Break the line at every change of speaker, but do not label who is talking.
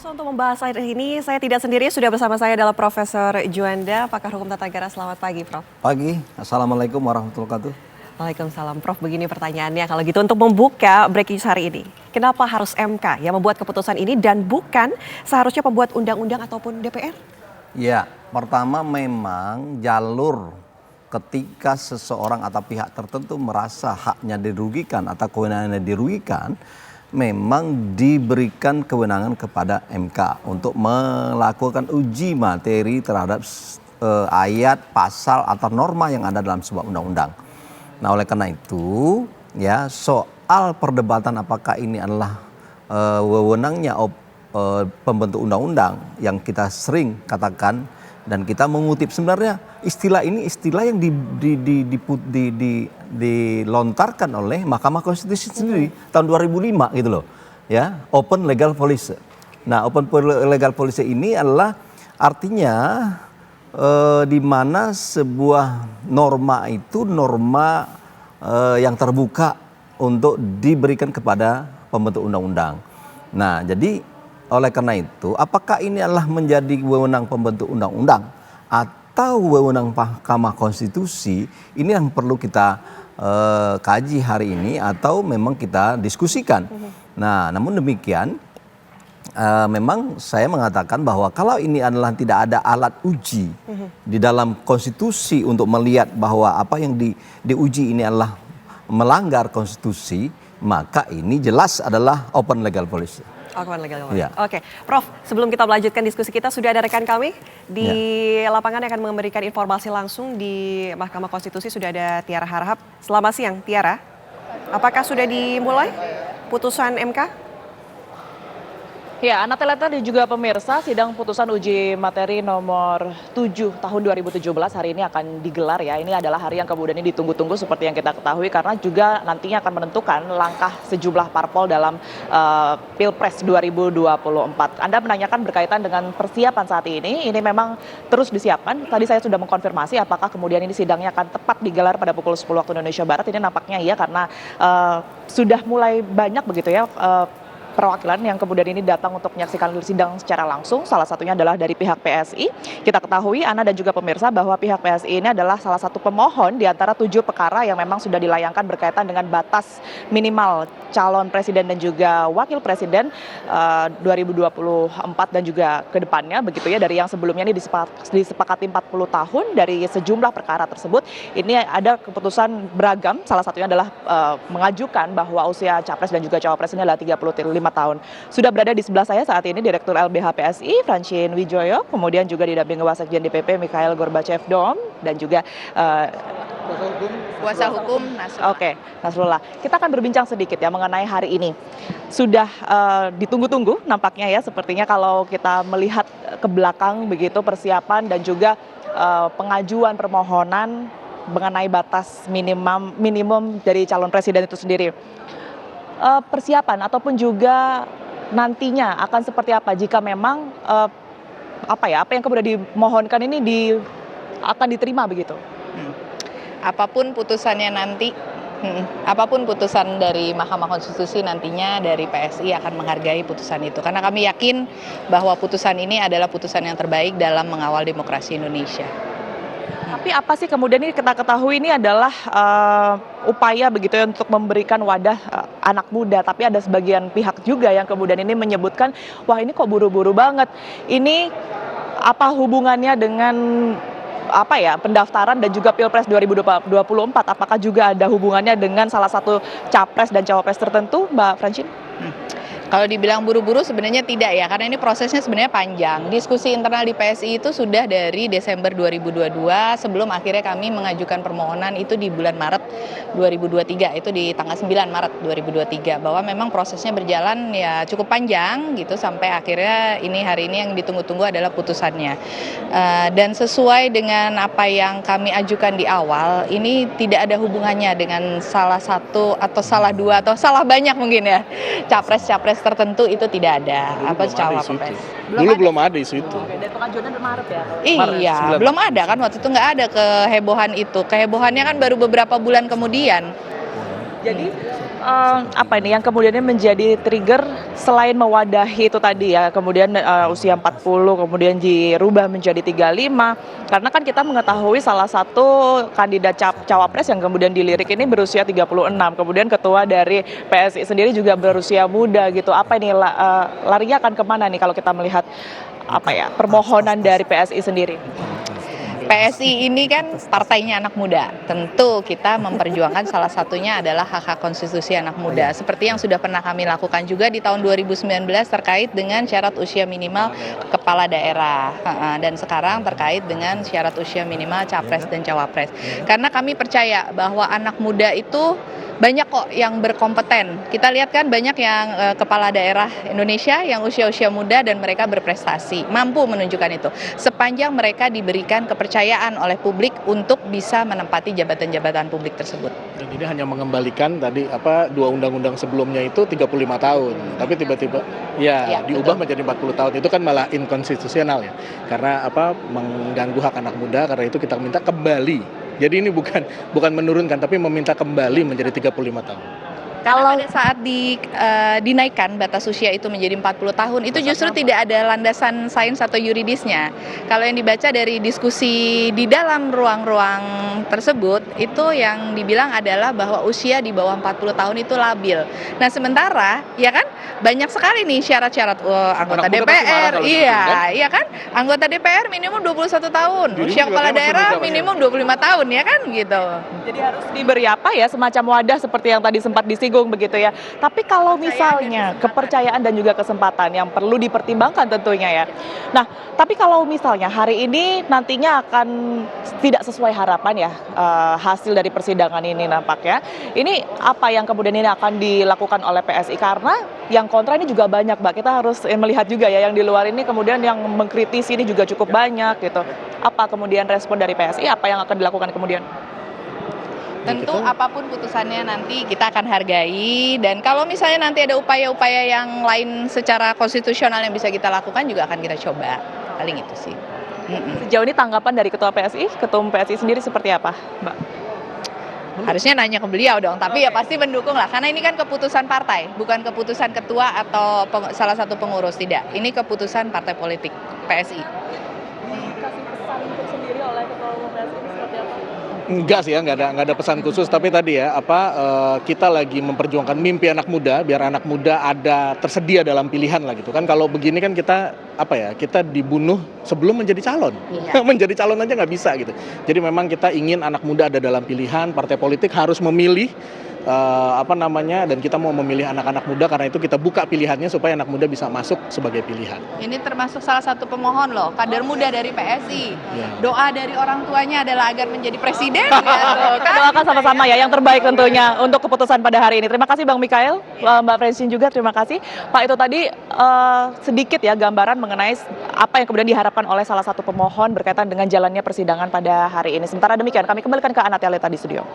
Pemirsa, untuk membahas hari ini saya tidak sendiri, sudah bersama saya adalah Profesor Juanda, pakar hukum tata negara. Selamat pagi, Prof.
Pagi, Assalamualaikum warahmatullahi wabarakatuh.
Waalaikumsalam, Prof. Begini pertanyaannya, kalau gitu untuk membuka breaking news hari ini, kenapa harus MK yang membuat keputusan ini dan bukan seharusnya pembuat undang-undang ataupun DPR?
Ya, pertama memang jalur ketika seseorang atau pihak tertentu merasa haknya dirugikan atau kewenangannya dirugikan, memang diberikan kewenangan kepada MK untuk melakukan uji materi terhadap ayat, pasal atau norma yang ada dalam sebuah undang-undang. Nah, oleh karena itu, ya soal perdebatan apakah ini adalah wewenangnya pembentuk undang-undang yang kita sering katakan dan kita mengutip, sebenarnya istilah ini istilah yang dilontarkan oleh Mahkamah Konstitusi sendiri tahun 2005 gitu loh, ya, open legal policy. Nah, open legal policy ini adalah artinya di mana sebuah norma itu norma yang terbuka untuk diberikan kepada pembentuk undang-undang. Nah, jadi oleh karena itu, apakah ini adalah menjadi wewenang pembentuk undang-undang atau wewenang Mahkamah Konstitusi, ini yang perlu kita kaji hari ini atau memang kita diskusikan. Nah, namun demikian, memang saya mengatakan bahwa kalau ini adalah tidak ada alat uji di dalam konstitusi untuk melihat bahwa apa yang diuji ini adalah melanggar konstitusi, maka ini jelas adalah open legal policy.
Open legal policy.
Ya.
Oke, Prof, sebelum kita melanjutkan diskusi kita, sudah ada rekan kami di lapangan yang akan memberikan informasi langsung di Mahkamah Konstitusi. Sudah ada Tiara Harahap. Selamat siang, Tiara. Apakah sudah dimulai putusan MK?
Ya, Ana Teleta dan juga pemirsa, sidang putusan uji materi nomor 7 tahun 2017 hari ini akan digelar ya. Ini adalah hari yang kemudian ini ditunggu-tunggu seperti yang kita ketahui karena juga nantinya akan menentukan langkah sejumlah parpol dalam Pilpres 2024. Anda menanyakan berkaitan dengan persiapan saat ini memang terus disiapkan. Tadi saya sudah mengkonfirmasi apakah kemudian ini sidangnya akan tepat digelar pada pukul 10 waktu Indonesia Barat. Ini nampaknya iya karena sudah mulai banyak begitu ya perwakilan yang kemudian ini datang untuk menyaksikan sidang secara langsung. Salah satunya adalah dari pihak PSI. Kita ketahui, Ana dan juga pemirsa, bahwa pihak PSI ini adalah salah satu pemohon di antara 7 perkara yang memang sudah dilayangkan berkaitan dengan batas minimal calon presiden dan juga wakil presiden 2024 dan juga ke depannya begitu ya, dari yang sebelumnya ini disepakati 40 tahun. Dari sejumlah perkara tersebut ini ada keputusan beragam, salah satunya adalah mengajukan bahwa usia capres dan juga cawapres ini adalah 35 tahun. Sudah berada di sebelah saya saat ini Direktur LBH PSI Francine Wijoyo, kemudian juga didampingi Wasekjen DPP Mikhail Gorbachev Dom dan juga kuasa hukum Nasrullah. Oke, Nasrullah. Kita akan berbincang sedikit ya mengenai hari ini. Sudah ditunggu-tunggu nampaknya ya, sepertinya kalau kita melihat ke belakang begitu persiapan dan juga pengajuan permohonan mengenai batas minimum dari calon presiden itu sendiri. Persiapan ataupun juga nantinya akan seperti apa jika memang apa yang kemudian dimohonkan ini akan diterima begitu?
Apapun putusannya nanti, apapun putusan dari Mahkamah Konstitusi nantinya dari PSI akan menghargai putusan itu. Karena kami yakin bahwa putusan ini adalah putusan yang terbaik dalam mengawal demokrasi Indonesia.
Tapi apa sih kemudian ini kita ketahui ini adalah upaya begitu ya untuk memberikan wadah anak muda. Tapi ada sebagian pihak juga yang kemudian ini menyebutkan, wah ini kok buru-buru banget. Ini apa hubungannya dengan pendaftaran dan juga Pilpres 2024? Apakah juga ada hubungannya dengan salah satu capres dan cawapres tertentu, Mbak Francine?
Kalau dibilang buru-buru sebenarnya tidak ya, karena ini prosesnya sebenarnya panjang. Diskusi internal di PSI itu sudah dari Desember 2022 sebelum akhirnya kami mengajukan permohonan itu di bulan Maret 2023, itu di tanggal 9 Maret 2023, bahwa memang prosesnya berjalan ya cukup panjang gitu sampai akhirnya hari ini yang ditunggu-tunggu adalah putusannya. Dan sesuai dengan apa yang kami ajukan di awal, ini tidak ada hubungannya dengan salah satu atau salah dua atau salah banyak mungkin ya capres-capres tertentu, itu tidak ada. Cawapres.
Belum ada isu itu.
Dan pengajuannya di Maret ya?
Iya, belum ada kan waktu itu, nggak ada kehebohan itu. Kehebohannya kan baru beberapa bulan kemudian.
Jadi apa ini yang kemudiannya menjadi trigger selain mewadahi itu tadi ya, kemudian usia 40 kemudian dirubah menjadi 35, karena kan kita mengetahui salah satu kandidat cawapres yang kemudian dilirik ini berusia 36, kemudian ketua dari PSI sendiri juga berusia muda gitu. Apa ini larinya akan kemana nih kalau kita melihat apa ya permohonan dari PSI sendiri?
PSI ini kan partainya anak muda. Tentu kita memperjuangkan salah satunya adalah hak-hak konstitusi anak muda. Seperti yang sudah pernah kami lakukan juga di tahun 2019 terkait dengan syarat usia minimal kepala daerah. Dan sekarang terkait dengan syarat usia minimal capres dan cawapres. Karena kami percaya bahwa anak muda itu banyak kok yang berkompeten. Kita lihat kan banyak yang kepala daerah Indonesia yang usia-usia muda dan mereka berprestasi, mampu menunjukkan itu. Sepanjang mereka diberikan kepercayaan oleh publik untuk bisa menempati jabatan-jabatan publik tersebut.
Dan ini hanya mengembalikan tadi dua undang-undang sebelumnya itu 35 tahun, tapi tiba-tiba ya diubah betul. Menjadi 40 tahun. Itu kan malah inkonstitusional ya. Karena mengganggu hak anak muda, karena itu kita minta kembali. Jadi ini bukan menurunkan, tapi meminta kembali menjadi 35 tahun.
Kalau pada saat dinaikkan batas usia itu menjadi 40 tahun, itu justru tidak ada landasan sains atau yuridisnya. Kalau yang dibaca dari diskusi di dalam ruang-ruang tersebut, itu yang dibilang adalah bahwa usia di bawah 40 tahun itu labil. Nah sementara, ya kan, banyak sekali nih syarat-syarat anggota DPR. Iya kan? Anggota DPR minimum 21 tahun, usia kepala daerah minimum 25 tahun, ya kan gitu.
Jadi harus diberi apa ya, semacam wadah seperti yang tadi sempat disinggung begitu ya. Tapi kalau misalnya kepercayaan dan juga kesempatan yang perlu dipertimbangkan tentunya ya. Nah, tapi kalau misalnya hari ini nantinya akan tidak sesuai harapan ya hasil dari persidangan ini nampaknya. Ini apa yang kemudian ini akan dilakukan oleh PSI, karena yang kontra ini juga banyak, Mbak. Kita harus melihat juga ya yang di luar ini kemudian yang mengkritisi ini juga cukup banyak gitu. Apa kemudian respon dari PSI, apa yang akan dilakukan kemudian?
Tentu apapun putusannya nanti kita akan hargai, dan kalau misalnya nanti ada upaya-upaya yang lain secara konstitusional yang bisa kita lakukan juga akan kita coba. Paling itu sih.
Sejauh ini tanggapan dari Ketua PSI, Ketum PSI sendiri seperti apa, Mbak?
Harusnya nanya ke beliau dong, tapi ya pasti mendukung lah, karena ini kan keputusan partai, bukan keputusan ketua atau salah satu pengurus, tidak. Ini keputusan partai politik PSI.
Kasih pesan untuk sendiri oleh Ketua Umum PSI ini seperti apa?
Enggak sih ya, nggak ada pesan khusus, tapi tadi ya kita lagi memperjuangkan mimpi anak muda, biar anak muda ada tersedia dalam pilihan lah gitu kan. Kalau begini kan kita kita dibunuh sebelum menjadi calon. Menjadi calon aja nggak bisa gitu. Jadi memang kita ingin anak muda ada dalam pilihan, partai politik harus memilih dan kita mau memilih anak-anak muda, karena itu kita buka pilihannya supaya anak muda bisa masuk sebagai pilihan.
Ini termasuk salah satu pemohon loh, kader muda dari PSI. Doa dari orang tuanya adalah agar menjadi presiden.
Kita doakan sama-sama ya yang terbaik tentunya untuk keputusan pada hari ini. Terima kasih Bang Mikael, Mbak Francine juga terima kasih. Pak, itu tadi sedikit ya gambaran mengenai apa yang kemudian diharapkan oleh salah satu pemohon berkaitan dengan jalannya persidangan pada hari ini. Sementara demikian kami kembalikan ke Anatelita di studio.